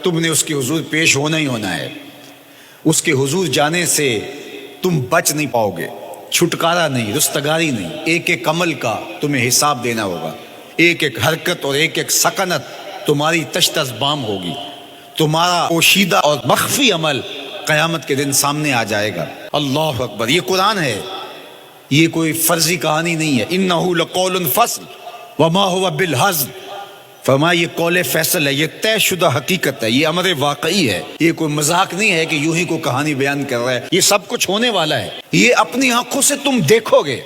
تم نے اس کے حضور پیش ہونا ہی ہونا ہے. اس کے حضور جانے سے تم بچ نہیں پاؤ گے، چھٹکارا نہیں، رستگاری نہیں. ایک ایک عمل کا تمہیں حساب دینا ہوگا، ایک ایک حرکت اور ایک ایک سکنت تمہاری تشت بام ہوگی. تمہارا پوشیدہ اور مخفی عمل قیامت کے دن سامنے آ جائے گا. اللہ اکبر. یہ قرآن ہے، یہ کوئی فرضی کہانی نہیں ہے. انہ لقول فصل وما هو بالہزل. فرمایا یہ قول فیصل ہے، یہ طے شدہ حقیقت ہے، یہ امر واقعی ہے. یہ کوئی مذاق نہیں ہے کہ یوں ہی کو کہانی بیان کر رہا ہے. یہ سب کچھ ہونے والا ہے، یہ اپنی آنکھوں سے تم دیکھو گے.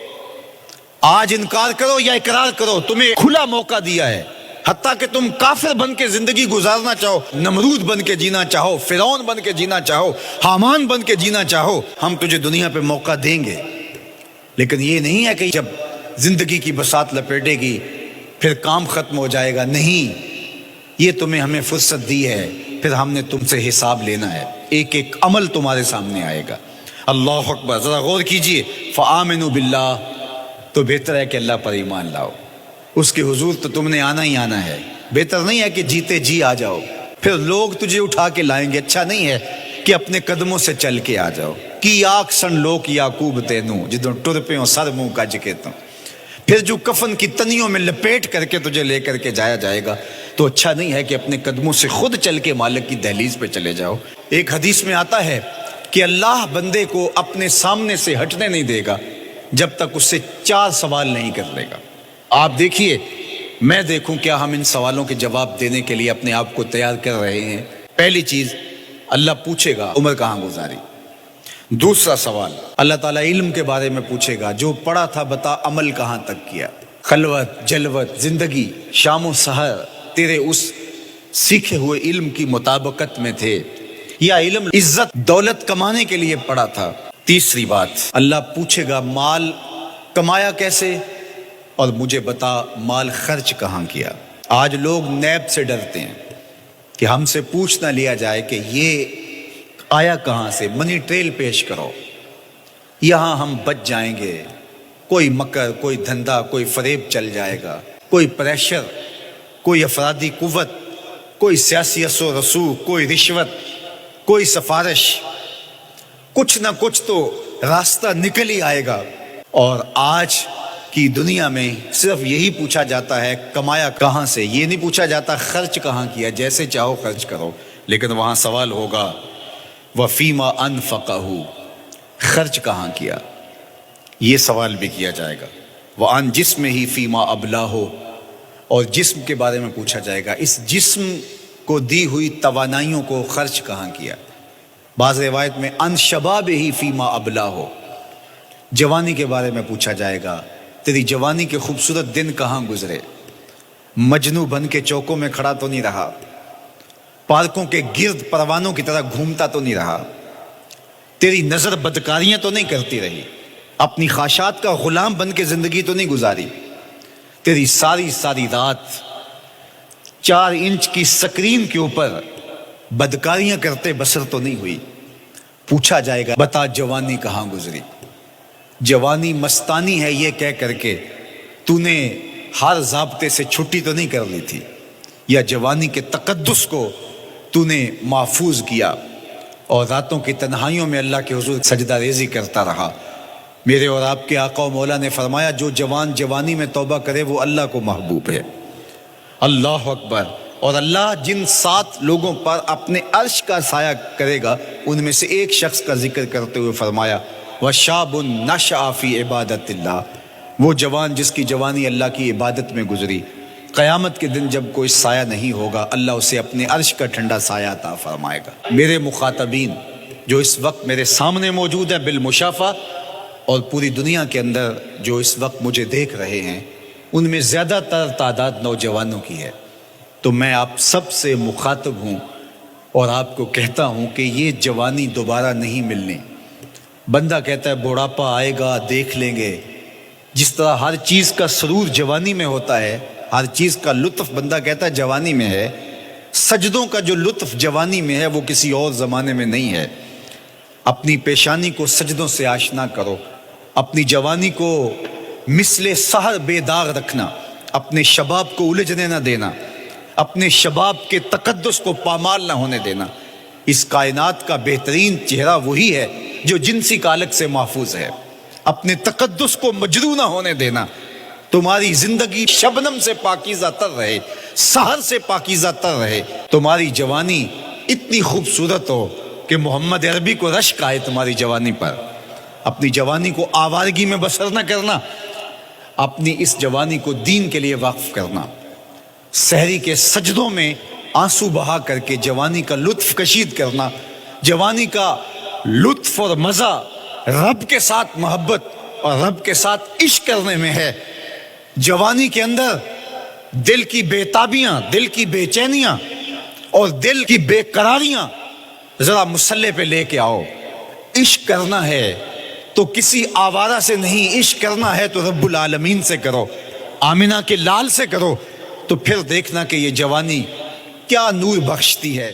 آج انکار کرو یا اقرار کرو، تمہیں کھلا موقع دیا ہے. حتیٰ کہ تم کافر بن کے زندگی گزارنا چاہو، نمرود بن کے جینا چاہو، فرعون بن کے جینا چاہو، حامان بن کے جینا چاہو، ہم تجھے دنیا پہ موقع دیں گے. لیکن یہ نہیں ہے کہ جب زندگی کی بساط لپیٹے گی پھر کام ختم ہو جائے گا. نہیں، یہ تمہیں ہمیں فرصت دی ہے، پھر ہم نے تم سے حساب لینا ہے. ایک ایک عمل تمہارے سامنے آئے گا. اللہ اکبر. ذرا غور کیجئے. فآمنوا باللہ، تو بہتر ہے کہ اللہ پر ایمان لاؤ. اس کے حضور تو تم نے آنا ہی آنا ہے. بہتر نہیں ہے کہ جیتے جی آ جاؤ، پھر لوگ تجھے اٹھا کے لائیں گے. اچھا نہیں ہے کہ اپنے قدموں سے چل کے آ جاؤ. کی آنکھ سن لوک یعقوب تینوں جدوں ٹر پہ سر منہ کج کے تو پھر جو کفن کی تنیوں میں لپیٹ کر کے تجھے لے کر کے جایا جائے گا. تو اچھا نہیں ہے کہ اپنے قدموں سے خود چل کے مالک کی دہلیز پہ چلے جاؤ. ایک حدیث میں آتا ہے کہ اللہ بندے کو اپنے سامنے سے ہٹنے نہیں دے گا جب تک اس سے 4 سوال نہیں کر لے گا. آپ دیکھیے، میں دیکھوں کیا ہم ان سوالوں کے جواب دینے کے لیے اپنے آپ کو تیار کر رہے ہیں. پہلی چیز، اللہ پوچھے گا عمر کہاں گزاری. دوسرا سوال، اللہ تعالیٰ علم کے بارے میں پوچھے گا. جو پڑھا تھا بتا، عمل کہاں تک کیا. خلوت، جلوت، زندگی، شام و سحر تیرے اس سیکھے ہوئے علم کی مطابقت میں تھے یا علم عزت دولت کمانے کے لیے پڑھا تھا. تیسری بات، اللہ پوچھے گا مال کمایا کیسے، اور مجھے بتا مال خرچ کہاں کیا. آج لوگ نیب سے ڈرتے ہیں کہ ہم سے پوچھ نہ لیا جائے کہ یہ آیا کہاں سے. منی ٹریل پیش کرو، یہاں ہم بچ جائیں گے. کوئی مکر، کوئی دھندا، کوئی فریب چل جائے گا، کوئی پریشر، کوئی افرادی قوت، کوئی سیاسی اثر و رسوخ، کوئی رشوت، کوئی سفارش، کچھ نہ کچھ تو راستہ نکل ہی آئے گا. اور آج کی دنیا میں صرف یہی پوچھا جاتا ہے کمایا کہاں سے. یہ نہیں پوچھا جاتا خرچ کہاں کیا. جیسے چاہو خرچ کرو، لیکن وہاں سوال ہوگا وَفِيمَا أَنفَقَهُ، خرچ کہاں کیا. یہ سوال بھی کیا جائے گا. وَعَنْ جِسْمِهِ فِيمَا أَبْلَاهُ، اور جسم کے بارے میں پوچھا جائے گا، اس جسم کو دی ہوئی توانائیوں کو خرچ کہاں کیا. بعض روایت میں عَنْ شَبَابِهِ فِيمَا أَبْلَاهُ، جوانی کے بارے میں پوچھا جائے گا، تیری جوانی کے خوبصورت دن کہاں گزرے. مجنو بن کے چوکوں میں کھڑا تو نہیں رہا، پارکوں کے گرد پروانوں کی طرح گھومتا تو نہیں رہا، تیری نظر بدکاریاں تو نہیں کرتی رہی، اپنی خواہشات کا غلام بن کے زندگی تو نہیں گزاری، تیری ساری ساری رات 4 انچ کی سکرین کے اوپر بدکاریاں کرتے بسر تو نہیں ہوئی. پوچھا جائے گا بتا جوانی کہاں گزری. جوانی مستانی ہے یہ کہہ کر کے تو نے ہر ضابطے سے چھٹی تو نہیں کر لی تھی، یا جوانی کے تقدس کو تو نے محفوظ کیا اور راتوں کی تنہائیوں میں اللہ کے حضور سجدہ ریزی کرتا رہا. میرے اور آپ کے آقا و مولا نے فرمایا جو جوان جوانی میں توبہ کرے وہ اللہ کو محبوب ہے. اللہ اکبر. اور اللہ جن 7 لوگوں پر اپنے عرش کا سایہ کرے گا ان میں سے ایک شخص کا ذکر کرتے ہوئے فرمایا وَشَابٌ نَشَأَ فِي عِبَادَةِ اللَّهِ، وہ جوان جس کی جوانی اللہ کی عبادت میں گزری. قیامت کے دن جب کوئی سایہ نہیں ہوگا اللہ اسے اپنے عرش کا ٹھنڈا سایہ عطا فرمائے گا. میرے مخاطبین جو اس وقت میرے سامنے موجود ہیں بالمشافہ، اور پوری دنیا کے اندر جو اس وقت مجھے دیکھ رہے ہیں، ان میں زیادہ تر تعداد نوجوانوں کی ہے. تو میں آپ سب سے مخاطب ہوں اور آپ کو کہتا ہوں کہ یہ جوانی دوبارہ نہیں ملنی. بندہ کہتا ہے بڑھاپا آئے گا دیکھ لیں گے. جس طرح ہر چیز کا سرور جوانی میں ہوتا ہے، ہر چیز کا لطف بندہ کہتا ہے جوانی میں ہے، سجدوں کا جو لطف جوانی میں ہے وہ کسی اور زمانے میں نہیں ہے. اپنی پیشانی کو سجدوں سے آشنا کرو، اپنی جوانی کو مثل سحر بے داغ رکھنا، اپنے شباب کو الجھنے نہ دینا، اپنے شباب کے تقدس کو پامال نہ ہونے دینا۔ اس کائنات کا بہترین چہرہ وہی ہے جو جنسی کالک سے محفوظ ہے۔ اپنے تقدس کو مجروح نہ ہونے دینا۔ تمہاری زندگی شبنم سے پاکیزہ تر رہے، سحر سے پاکیزہ تر رہے۔ تمہاری جوانی اتنی خوبصورت ہو کہ محمد عربی کو رشک آئے تمہاری جوانی پر۔ اپنی جوانی کو آوارگی میں بسر نہ کرنا، اپنی اس جوانی کو دین کے لیے وقف کرنا۔ سحری کے سجدوں میں آنسو بہا کر کے جوانی کا لطف کشید کرنا۔ جوانی کا لطف اور مزہ رب کے ساتھ محبت اور رب کے ساتھ عشق کرنے میں ہے۔ جوانی کے اندر دل کی بے تابیاں، دل کی بے چینیاں اور دل کی بے قراریاں ذرا مسلح پہ لے کے آؤ۔ عشق کرنا ہے تو کسی آوارہ سے نہیں، عشق کرنا ہے تو رب العالمین سے کرو، آمنہ کے لال سے کرو، تو پھر دیکھنا کہ یہ جوانی کیا نور بخشتی ہے۔